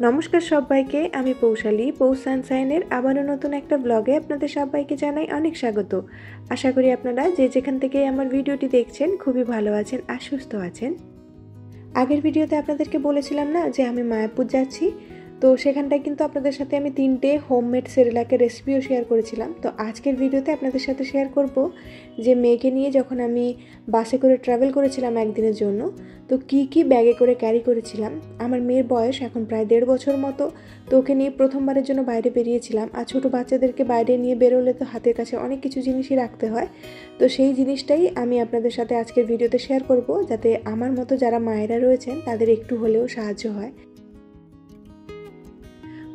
নমস্কার সবাইকে, আমি পৌশালী পৌষ সানশাইনের আবারও নতুন একটা ব্লগে আপনাদের সবাইকে জানাই অনেক স্বাগত। আশা করি আপনারা যে যেখান থেকে আমার ভিডিওটি দেখছেন খুবই ভালো আছেন আর সুস্থ আছেন। আগের ভিডিওতে আপনাদেরকে বলেছিলাম না যে আমি মায়াপুর যাচ্ছি, তো সেখানটায় কিন্তু আপনাদের সাথে আমি 3টে হোমমেড সেরেলাকের রেসিপিও শেয়ার করেছিলাম। তো আজকের ভিডিওতে আপনাদের সাথে শেয়ার করব যে মেয়েকে নিয়ে যখন আমি বাসে করে ট্রাভেল করেছিলাম একদিনের জন্য, তো কি ব্যাগে করে ক্যারি করেছিলাম। আমার মেয়ের বয়স এখন প্রায় 1.5 বছর মতো, তো ওকে নিয়ে প্রথমবারের জন্য বাইরে বেরিয়েছিলাম। আর ছোটো বাচ্চাদেরকে বাইরে নিয়ে বেরোলে তো হাতের কাছে অনেক কিছু জিনিসই রাখতে হয়, তো সেই জিনিসটাই আমি আপনাদের সাথে আজকের ভিডিওতে শেয়ার করব, যাতে আমার মতো যারা মায়েরা রয়েছেন তাদের একটু হলেও সাহায্য হয়।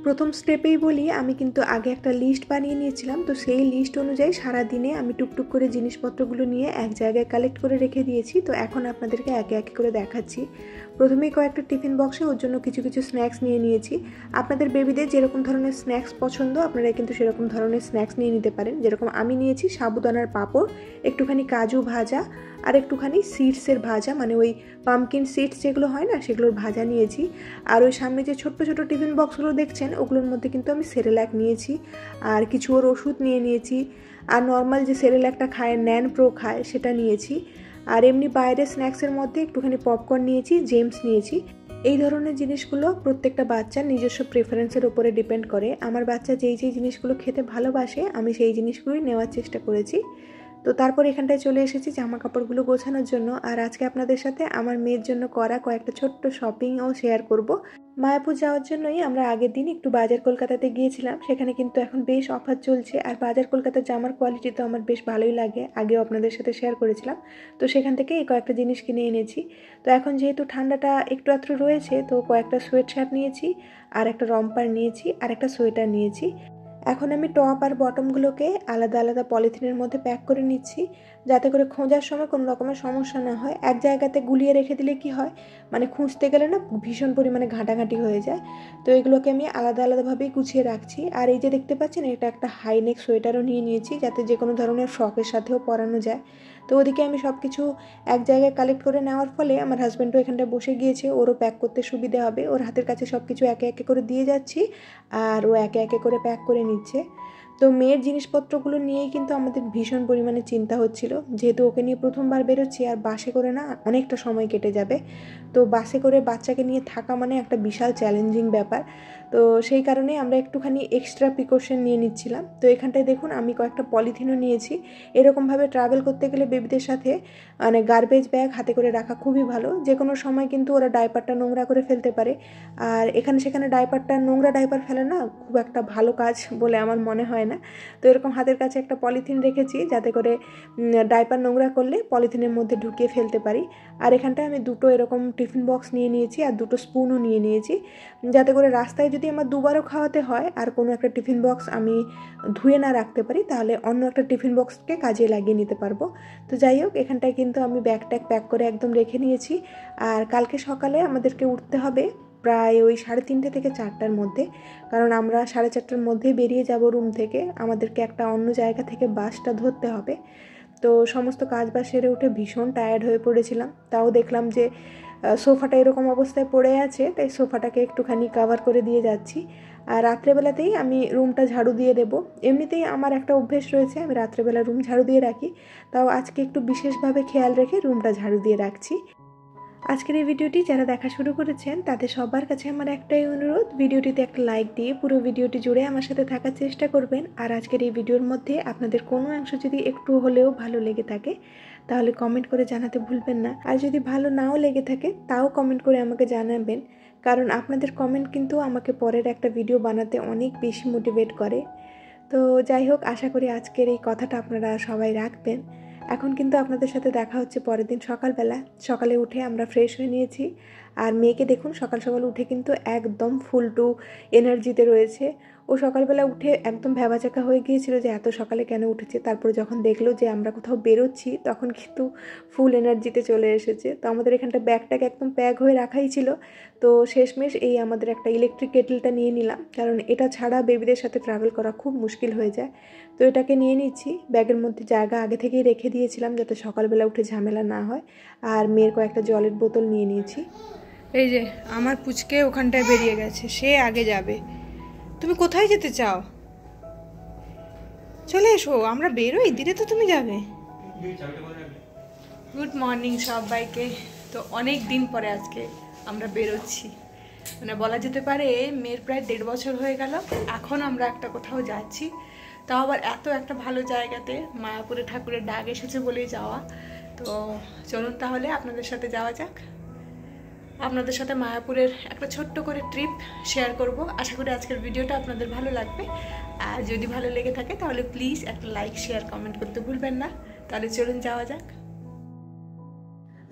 প্রথম স্টেপেই বলি, আমি কিন্তু আগে একটা লিস্ট বানিয়ে নিয়েছিলাম। তো সেই লিস্ট অনুযায়ী সারা দিনে আমি টুকটুক করে জিনিসপত্রগুলো নিয়ে এক জায়গায় কালেক্ট করে রেখে দিয়েছি। তো এখন আপনাদেরকে একে একে করে দেখাচ্ছি। প্রথমেই কয়েকটা টিফিন বক্সে ওর জন্য কিছু স্ন্যাক্স নিয়ে নিয়েছি। আপনাদের বেবিদের যেরকম ধরনের স্ন্যাক্স পছন্দ আপনারা কিন্তু সেরকম ধরনের স্ন্যাক্স নিয়ে নিতে পারেন। যেরকম আমি নিয়েছি সাবুদানার পাঁপড়, একটুখানি কাজু ভাজা আর একটুখানি সিডসের ভাজা, মানে ওই পামকিন সিডস যেগুলো হয় না সেগুলোর ভাজা নিয়েছি। আর ওই সামনে যে ছোট্ট ছোট টিফিন বক্সগুলো দেখছেন ওগুলোর মধ্যে কিন্তু আমি সেরেল্যাক নিয়েছি, আর কিছু ওর ওষুধ নিয়ে নিয়েছি, আর নর্মাল যে সেরেল্যাকটা খায় ন্যান প্রো খায় সেটা নিয়েছি। আর এমনি বাইরের স্ন্যাক্সের মধ্যে একটুখানি পপকর্ন নিয়েছি, জেমস নিয়েছি। এই ধরনের জিনিসগুলো প্রত্যেকটা বাচ্চার নিজস্ব প্রেফারেন্সের উপরে ডিপেন্ড করে। আমার বাচ্চা যেই জিনিসগুলো খেতে ভালোবাসে আমি সেই জিনিসগুলোই নেওয়ার চেষ্টা করেছি। তো তারপর এখানটায় চলে এসেছি জামা কাপড়গুলো গোছানোর জন্য। আর আজকে আপনাদের সাথে আমার মেয়ের জন্য করা কয়েকটা ছোট্ট শপিংও শেয়ার করব। মায়াপুর যাওয়ার জন্যই আমরা আগের দিন একটু বাজার কলকাতাতে গিয়েছিলাম। সেখানে কিন্তু এখন বেশ অফার চলছে, আর বাজার কলকাতার জামার কোয়ালিটি তো আমার বেশ ভালোই লাগে, আগেও আপনাদের সাথে শেয়ার করেছিলাম। তো সেখান থেকে এই কয়েকটা জিনিস কিনে এনেছি। তো এখন যেহেতু ঠান্ডাটা একটু আধটু রয়েছে, তো কয়েকটা সোয়েট শার্ট নিয়েছি, আর একটা রম্পার নিয়েছি, আর একটা সোয়েটার নিয়েছি। এখন আমি টপ আর বটমগুলোকে আলাদা আলাদা পলিথিনের মধ্যে প্যাক করে নিচ্ছি, যাতে করে খোঁজার সময় কোনো রকমের সমস্যা না হয়। এক জায়গাতে গুলিয়ে রেখে দিলে কি হয়, মানে খুঁজতে গেলে না ভীষণ পরিমাণে ঘাঁটাঘাঁটি হয়ে যায়। তো এগুলোকে আমি আলাদা আলাদাভাবেই গুছিয়ে রাখছি। আর এই যে দেখতে পাচ্ছেন, এটা একটা হাইনেক সোয়েটারও নিয়ে নিয়েছি, যাতে যে কোনো ধরনের ফ্রকের সাথেও পরানো যায়। তো ওদিকে আমি সব কিছু এক জায়গায় কালেক্ট করে নেওয়ার ফলে আমার হাজব্যান্ডও এখানটায় বসে গিয়েছে, ওরও প্যাক করতে সুবিধা হবে। ওর হাতের কাছে সব কিছু একে একে করে দিয়ে যাচ্ছি, আর ও একে একে করে প্যাক করে নিচ্ছে। তো মেয়ের জিনিসপত্রগুলো নিয়েই কিন্তু আমাদের ভীষণ পরিমাণে চিন্তা হচ্ছিল, যেহেতু ওকে নিয়ে প্রথমবার বেরোচ্ছি, আর বাসে করে না অনেকটা সময় কেটে যাবে। তো বাসে করে বাচ্চাকে নিয়ে থাকা মানে একটা বিশাল চ্যালেঞ্জিং ব্যাপার। তো সেই কারণে আমরা একটুখানি এক্সট্রা প্রিকশন নিয়ে নিচ্ছিলাম। তো এখানটায় দেখুন আমি কয়েকটা পলিথিনও নিয়েছি। এরকমভাবে ট্রাভেল করতে গেলে বেবিদের সাথে মানে গার্বেজ ব্যাগ হাতে করে রাখা খুবই ভালো। যে কোনো সময় কিন্তু ওরা ডাইপারটা নোংরা করে ফেলতে পারে, আর এখানে সেখানে নোংরা ডাইপার ফেলে না খুব একটা ভালো কাজ বলে আমার মনে হয় না। তো এরকম হাতের কাছে একটা পলিথিন রেখেছি, যাতে করে ডাইপার নোংরা করলে পলিথিনের মধ্যে ঢুকিয়ে ফেলতে পারি। আর এখানটায় আমি 2টো এরকম টিফিন বক্স নিয়ে নিয়েছি, আর 2টো স্পুনও নিয়ে নিয়েছি, যাতে করে রাস্তায় যদি আমার দুবারও খাওয়াতে হয় আর কোনো একটা টিফিন বক্স আমি ধুয়ে না রাখতে পারি, তাহলে অন্য একটা টিফিন বক্সকে কাজে লাগিয়ে নিতে পারবো। তো যাই হোক, এখানটায় কিন্তু আমি ব্যাগ ট্যাগ প্যাক করে একদম রেখে নিয়েছি। আর কালকে সকালে আমাদেরকে উঠতে হবে প্রায় ওই 3:30 থেকে 4টার মধ্যে, কারণ আমরা 4:30টার মধ্যেই বেরিয়ে যাব রুম থেকে। আমাদেরকে একটা অন্য জায়গা থেকে বাসটা ধরতে হবে। তো সমস্ত কাজ বাজ সেরে উঠে ভীষণ টায়ার্ড হয়ে পড়েছিলাম। তাও দেখলাম যে সোফাটা এরকম অবস্থায় পড়ে আছে, তাই সোফাটাকে একটুখানি কাভার করে দিয়ে যাচ্ছি। আর রাত্রেবেলাতেই আমি রুমটা ঝাড়ু দিয়ে দেবো। এমনিতেই আমার একটা অভ্যেস রয়েছে, আমি রাত্রেবেলা রুম ঝাড়ু দিয়ে রাখি, তাও আজকে একটু বিশেষভাবে খেয়াল রেখে রুমটা ঝাড়ু দিয়ে রাখছি। আজকের এই ভিডিওটি যারা দেখা শুরু করেছেন তাদের সবার কাছে আমার একটাই অনুরোধ, ভিডিওটিতে একটা লাইক দিয়ে পুরো ভিডিওটি জুড়ে আমার সাথে থাকার চেষ্টা করবেন। আর আজকের এই ভিডিওর মধ্যে আপনাদের কোনো অংশ যদি একটু হলেও ভালো লেগে থাকে তাহলে কমেন্ট করে জানাতে ভুলবেন না। আর যদি ভালো নাও লেগে থাকে তাও কমেন্ট করে আমাকে জানাবেন, কারণ আপনাদের কমেন্ট কিন্তু আমাকে পরের একটা ভিডিও বানাতে অনেক বেশি মোটিভেট করে। তো যাই হোক, আশা করি আজকের এই কথাটা আপনারা সবাই রাখবেন। এখন কিন্তু আপনাদের সাথে দেখা হচ্ছে পরের দিন সকালবেলা। সকালে উঠে আমরা ফ্রেশ হয়ে নিয়েছি, আর মেয়েকে দেখুন সকাল সকাল উঠে কিন্তু একদম ফুল টু এনার্জিতে রয়েছে। ও সকালবেলা উঠে একদম ভ্যাবাচাকা হয়ে গিয়েছিল যে এত সকালে কেন উঠেছে, তারপরে যখন দেখলো যে আমরা কোথাও বেরোচ্ছি তখন কিন্তু ফুল এনার্জিতে চলে এসেছে। তো আমাদের এখানটা ব্যাগটাকে একদম প্যাক হয়ে রাখাই ছিল। তো শেষমেশ এই আমাদের একটা ইলেকট্রিক কেটলটা নিয়ে নিলাম, কারণ এটা ছাড়া বেবিদের সাথে ট্রাভেল করা খুব মুশকিল হয়ে যায়। তো এটাকে নিয়ে নিচ্ছি। ব্যাগের মধ্যে জায়গা আগে থেকেই রেখে দিয়েছিলাম যাতে সকালবেলা উঠে ঝামেলা না হয়। আর মেয়ের কয়েকটা জলের বোতল নিয়ে নিয়েছি। এই যে আমার পুচকে ওখানটায় বেরিয়ে গেছে, সে আগে যাবে। তুমি কোথায় যেতে চাও? চলে এসো, আমরা বেরোই, দিলে তো তুমি যাবে। গুড মর্নিং সবাইকে। তো অনেক দিন পরে আজকে আমরা বেরোচ্ছি, মানে বলা যেতে পারে মেয়ের প্রায় 1.5 বছর হয়ে গেল, এখন আমরা একটা কোথাও যাচ্ছি, তাও আবার এত একটা ভালো জায়গাতে, মায়াপুরে ঠাকুরের ডাক এসেছে বলেই যাওয়া। তো চলুন তাহলে আপনাদের সাথে যাওয়া যাক। আপনাদের সাথে মায়াপুরের একটা ছোট্ট করে ট্রিপ শেয়ার করব। আশা করি আজকের ভিডিওটা আপনাদের ভালো লাগবে, আর যদি ভালো লেগে থাকে তাহলে প্লিজ একটা লাইক শেয়ার কমেন্ট করতে ভুলবেন না। তাহলে চলুন যাওয়া যাক।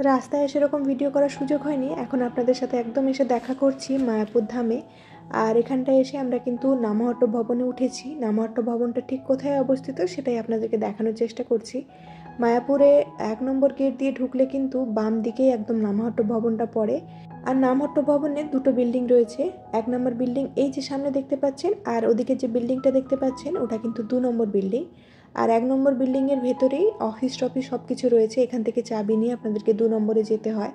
রাস্তায় সেরকম ভিডিও করার সুযোগ হয়নি, এখন আপনাদের সাথে একদম এসে দেখা করছি মায়াপুর ধামে। আর এখানটায় এসে আমরা কিন্তু নামহট্ট ভবনে উঠেছি। নামহট্ট ভবনটা ঠিক কোথায় অবস্থিত সেটাই আপনাদেরকে দেখানোর চেষ্টা করছি। মায়াপুরে 1 নম্বর গেট দিয়ে ঢুকলে কিন্তু বাম দিকেই একদম নামহট্ট ভবনটা পড়ে। আর নামহট্ট ভবনে 2টো বিল্ডিং রয়েছে। 1 নম্বর বিল্ডিং এই যে সামনে দেখতে পাচ্ছেন, আর ওদিকে যে বিল্ডিংটা দেখতে পাচ্ছেন ওটা কিন্তু 2 নম্বর বিল্ডিং। আর 1 নম্বর বিল্ডিংয়ের ভেতরেই অফিস টফিস সব কিছু রয়েছে। এখান থেকে চাবি নিয়ে আপনাদেরকে 2 নম্বরে যেতে হয়।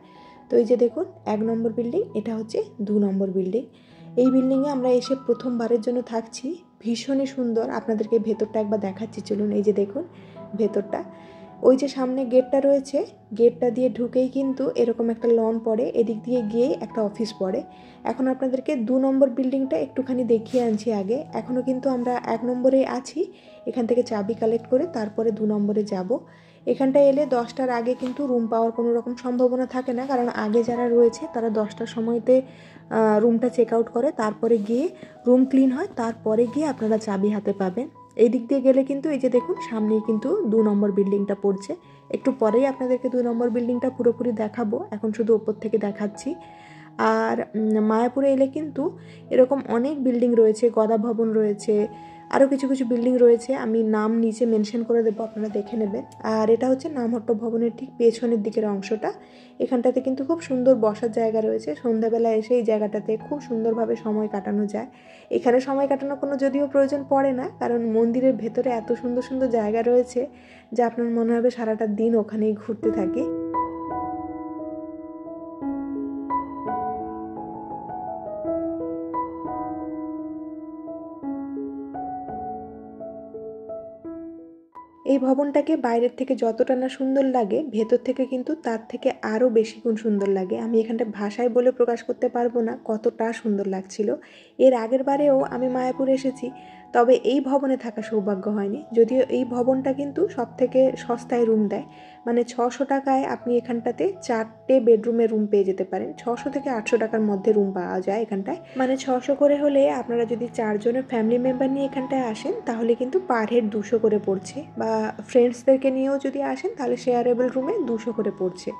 তো এই যে দেখুন 1 নম্বর বিল্ডিং, এটা হচ্ছে 2 নম্বর বিল্ডিং। এই বিল্ডিংয়ে আমরা এসে প্রথমবারের জন্য থাকছি। ভীষণই সুন্দর, আপনাদেরকে ভেতরটা একবার দেখাচ্ছি, চলুন। এই যে দেখুন ভেতরটা, ওই যে সামনে গেটটা রয়েছে, গেটটা দিয়ে ঢুকেই কিন্তু এরকম একটা লন পড়ে, এদিক দিয়ে গিয়েই একটা অফিস পড়ে। এখন আপনাদেরকে 2 নম্বর বিল্ডিংটা একটুখানি দেখিয়ে আনছি আগে। এখনও কিন্তু আমরা 1 নম্বরেই আছি, এখান থেকে চাবি কালেক্ট করে তারপরে 2 নম্বরে যাব। এখানটায় এলে 10টার আগে কিন্তু রুম পাওয়ার কোনো রকম সম্ভাবনা থাকে না, কারণ আগে যারা রয়েছে তারা 10টার সময়তে রুমটা চেক আউট করে, তারপরে গিয়ে রুম ক্লিন হয়, তারপরে গিয়ে আপনারা চাবি হাতে পাবেন। এই দিক দিয়ে গেলে কিন্তু এই যে দেখুন সামনেই কিন্তু 2 নম্বর বিল্ডিংটা পড়ছে। একটু পরেই আপনাদেরকে 2 নম্বর বিল্ডিংটা পুরোপুরি দেখাবো, এখন শুধু ওপর থেকে দেখাচ্ছি। আর মায়াপুরে এলে কিন্তু এরকম অনেক বিল্ডিং রয়েছে, গদা ভবন রয়েছে, আরও কিছু কিছু বিল্ডিং রয়েছে, আমি নাম নিচে মেনশন করে দেবো, আপনারা দেখে নেবেন। আর এটা হচ্ছে নামহট্ট ভবনের ঠিক পেছনের দিকের অংশটা। এখানটাতে কিন্তু খুব সুন্দর বসার জায়গা রয়েছে, সন্ধ্যাবেলা এসে এই জায়গাটাতে খুব সুন্দরভাবে সময় কাটানো যায়। এখানে সময় কাটানোর কোনো যদিও প্রয়োজন পড়ে না, কারণ মন্দিরের ভেতরে এত সুন্দর সুন্দর জায়গা রয়েছে যা আপনার মনে হবে সারাটা দিন ওখানেই ঘুরতে থাকি। এই ভবনটাকে বাইরের থেকে যতটা না সুন্দর লাগে, ভেতর থেকে কিন্তু তার থেকে আরও বেশি গুণ সুন্দর লাগে। আমি এখানটা ভাষায় বলে প্রকাশ করতে পারবো না কতটা সুন্দর লাগছিল। এর আগের বারেও আমি মায়াপুর এসেছি, তবে এই ভবনে থাকা সৌভাগ্য হয়নি। যদিও এই ভবনটা কিন্তু সব থেকে সস্তায় রুম দেয়, মানে 600 টাকায় আপনি এখানটাতে 4টে বেডরুমের রুম পেয়ে যেতে পারেন। 600 থেকে 800 টাকার মধ্যে রুম পাওয়া যায় এখানটায়। মানে 600 করে হলে আপনারা যদি 4 জনের ফ্যামিলি মেম্বার নিয়ে এখানটায় আসেন তাহলে কিন্তু পার হেড 200 করে পড়ছে, বা ফ্রেন্ডসদেরকে নিয়েও যদি আসেন তাহলে শেয়ারেবল রুমে 200 করে পড়ছে।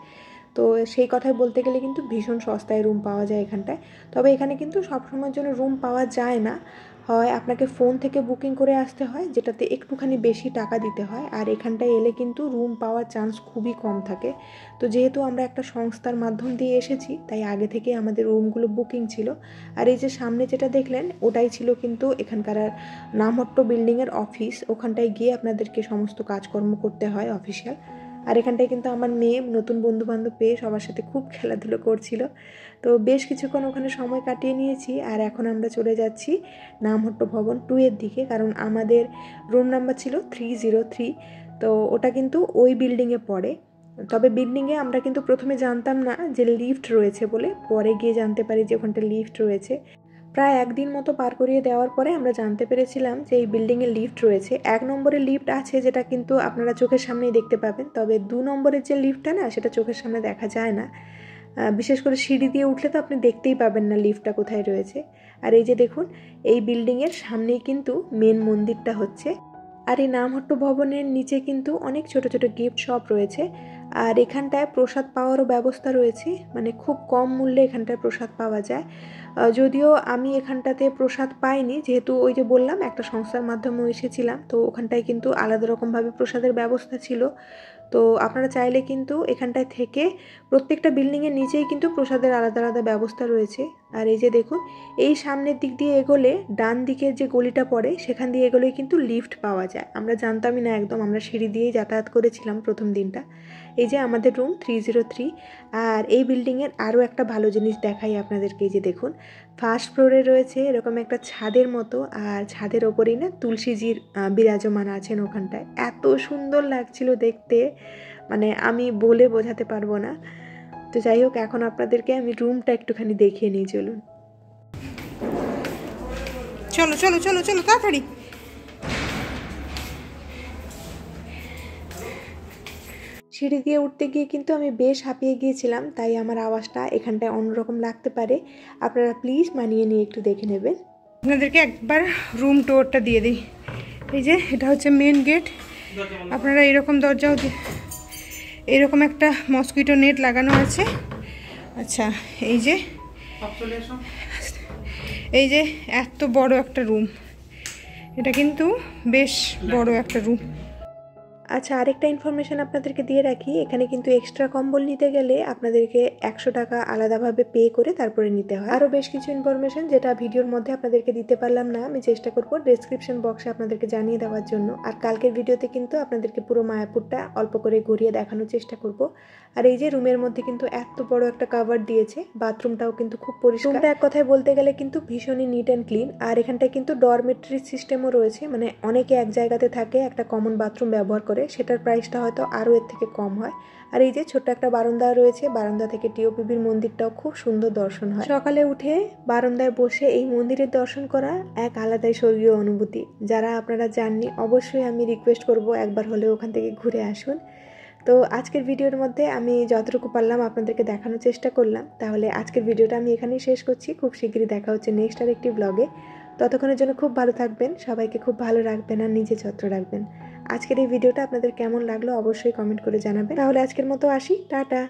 তো সেই কথায় বলতে গেলে কিন্তু ভীষণ সস্তায় রুম পাওয়া যায় এখানটায়। তবে এখানে কিন্তু সবসময়ের জন্য রুম পাওয়া যায় না, হয় আপনাকে ফোন থেকে বুকিং করে আসতে হয়, যেটাতে একটুখানি বেশি টাকা দিতে হয়। আর এখানটায় এলে কিন্তু রুম পাওয়ার চান্স খুবই কম থাকে। তো যেহেতু আমরা একটা সংস্থার মাধ্যম দিয়ে এসেছি, তাই আগে থেকে আমাদের রুমগুলো বুকিং ছিল। আর এই যে সামনে যেটা দেখলেন ওটাই ছিল কিন্তু এখানকার নামহট্ট বিল্ডিংয়ের অফিস। ওখানটায় গিয়ে আপনাদেরকে সমস্ত কাজকর্ম করতে হয় অফিসিয়াল। আর এখানটায় কিন্তু আমার মেয়ে নতুন বন্ধুবান্ধব পেয়ে সবার সাথে খুব খেলাধুলো করছিল। তো বেশ কিছুক্ষণ ওখানে সময় কাটিয়ে নিয়েছি, আর এখন আমরা চলে যাচ্ছি নামহট্ট ভবন 2 এর দিকে, কারণ আমাদের রুম নাম্বার ছিল 303। তো ওটা কিন্তু ওই বিল্ডিংয়ে পড়ে। তবে বিল্ডিংয়ে আমরা কিন্তু প্রথমে জানতাম না যে লিফট রয়েছে বলে, পরে গিয়ে জানতে পারি যে ওখানটা লিফট রয়েছে। প্রায় 1 দিন মতো পার করিয়ে দেওয়ার পরে আমরা জানতে পেরেছিলাম যে এই বিল্ডিংয়ে লিফট রয়েছে। 1 নম্বরে লিফট আছে, যেটা কিন্তু আপনারা চোখের সামনেই দেখতে পাবেন, তবে 2 নম্বরের যে লিফটটা না সেটা চোখের সামনে দেখা যায় না। বিশেষ করে সিঁড়ি দিয়ে উঠলে তো আপনি দেখতেই পাবেন না লিফটটা কোথায় রয়েছে। আর এই যে দেখুন এই বিল্ডিংয়ের সামনেই কিন্তু মেন মন্দিরটা হচ্ছে। আর এই নামহট্ট ভবনের নিচে কিন্তু অনেক ছোট ছোট গিফট শপ রয়েছে। আর এখানটায় প্রসাদ পাওয়ারও ব্যবস্থা রয়েছে, মানে খুব কম মূল্যে এখানটায় প্রসাদ পাওয়া যায়। যদিও আমি এখানটাতে প্রসাদ পাইনি, যেহেতু ওই যে বললাম একটা সংস্থার মাধ্যমে এসেছিলাম, তো ওখানটায় কিন্তু আলাদা রকমভাবে প্রসাদের ব্যবস্থা ছিল। তো আপনারা চাইলে কিন্তু এখানটায় থেকে প্রত্যেকটা বিল্ডিংয়ের নিচেই কিন্তু প্রসাদের আলাদা আলাদা ব্যবস্থা রয়েছে। আর এই যে দেখুন, এই সামনের দিক দিয়ে এগোলে ডান দিকের যে গলিটা পড়ে সেখান দিয়ে এগোলেই কিন্তু লিফট পাওয়া যায়। আমরা জানতামই না একদম, আমরা সিঁড়ি দিয়েই যাতায়াত করেছিলাম প্রথম দিনটা। এই যে আমাদের রুম 303। আর এই বিল্ডিংয়ের আরও একটা ভালো জিনিস দেখাই আপনাদেরকে। এই যে দেখুন, ফার্স্ট ফ্লোরে রয়েছে এরকম একটা ছাদের মতো, আর ছাদের ওপরেই না তুলসীজির বিরাজমান আছেন ওখানটায়। এত সুন্দর লাগছিল দেখতে, মানে আমি বলে বোঝাতে পারবো না। তো যাই হোক, এখন আপনাদেরকে আমি রুমটা একটুখানি দেখিয়ে নিই, চলুন। চলো চলো চলো চলো তাড়াতাড়ি। সিঁড়ি দিয়ে উঠতে গিয়ে কিন্তু আমি বেশ হাঁপিয়ে গিয়েছিলাম, তাই আমার আওয়াজটা এখানটায় অন্যরকম লাগতে পারে। আপনারা প্লিজ মানিয়ে নিয়ে একটু দেখে নেবেন। আপনাদেরকে একবার রুম টোরটা দিয়ে দিই। এই যে এটা হচ্ছে মেন গেট। আপনারা এরকম দরজাও এরকম একটা মসকিটো নেট লাগানো আছে। আচ্ছা, এই যে এত বড় একটা রুম, এটা কিন্তু বেশ বড় একটা রুম। আচ্ছা, আরেকটা ইনফরমেশন আপনাদেরকে দিয়ে রাখি, এখানে কিন্তু এক্সট্রা কম্বল নিতে গেলে আপনাদেরকে 100 টাকা আলাদাভাবে পে করে তারপরে নিতে হয়। আরও বেশ কিছু ইনফরমেশন যেটা ভিডিওর মধ্যে আপনাদেরকে দিতে পারলাম না, আমি চেষ্টা করবো ডেসক্রিপশন বক্সে আপনাদেরকে জানিয়ে দেওয়ার জন্য। আর কালকের ভিডিওতে কিন্তু আপনাদেরকে পুরো মায়াপুরটা অল্প করে ঘুরিয়ে দেখানোর চেষ্টা করব। আর এই যে রুমের মধ্যে কিন্তু এত বড় একটা কাভার দিয়েছে, বাথরুমটাও কিন্তু খুব পরিষ্কার। রুমটা এক কথায় বলতে গেলে কিন্তু ভীষণই নিট অ্যান্ড ক্লিন। আর এখানটায় কিন্তু ডরমেটরি সিস্টেমও রয়েছে, মানে অনেকে এক জায়গাতে থাকে, একটা কমন বাথরুম ব্যবহার করে, সেটার প্রাইসটা হয়তো আরও এর থেকে কম হয়। আর এই যে ছোট্ট একটা বারান্দা রয়েছে, বারান্দা থেকে টিওপিবির মন্দিরটাও খুব সুন্দর দর্শন হয়। সকালে উঠে বারান্দায় বসে এই মন্দিরের দর্শন করা এক আলাদাই স্বর্গীয় অনুভূতি। যারা আপনারা যাননি, অবশ্যই আমি রিকোয়েস্ট করব একবার হলেও ওখান থেকে ঘুরে আসুন। তো আজকের ভিডিওর মধ্যে আমি যতটুকু পারলাম আপনাদেরকে দেখানোর চেষ্টা করলাম। তাহলে আজকের ভিডিওটা আমি এখানেই শেষ করছি। খুব শীঘ্রই দেখা হচ্ছে নেক্সট আর একটি ব্লগে। ততক্ষণের জন্য খুব ভালো থাকবেন, সবাইকে খুব ভালো রাখবেন আর নিজে যত্ন রাখবেন। আজকের এই ভিডিওটা আপনাদের কেমন লাগলো অবশ্যই কমেন্ট করে জানাবেন। তাহলে আজকের মতো আসি, টাটা।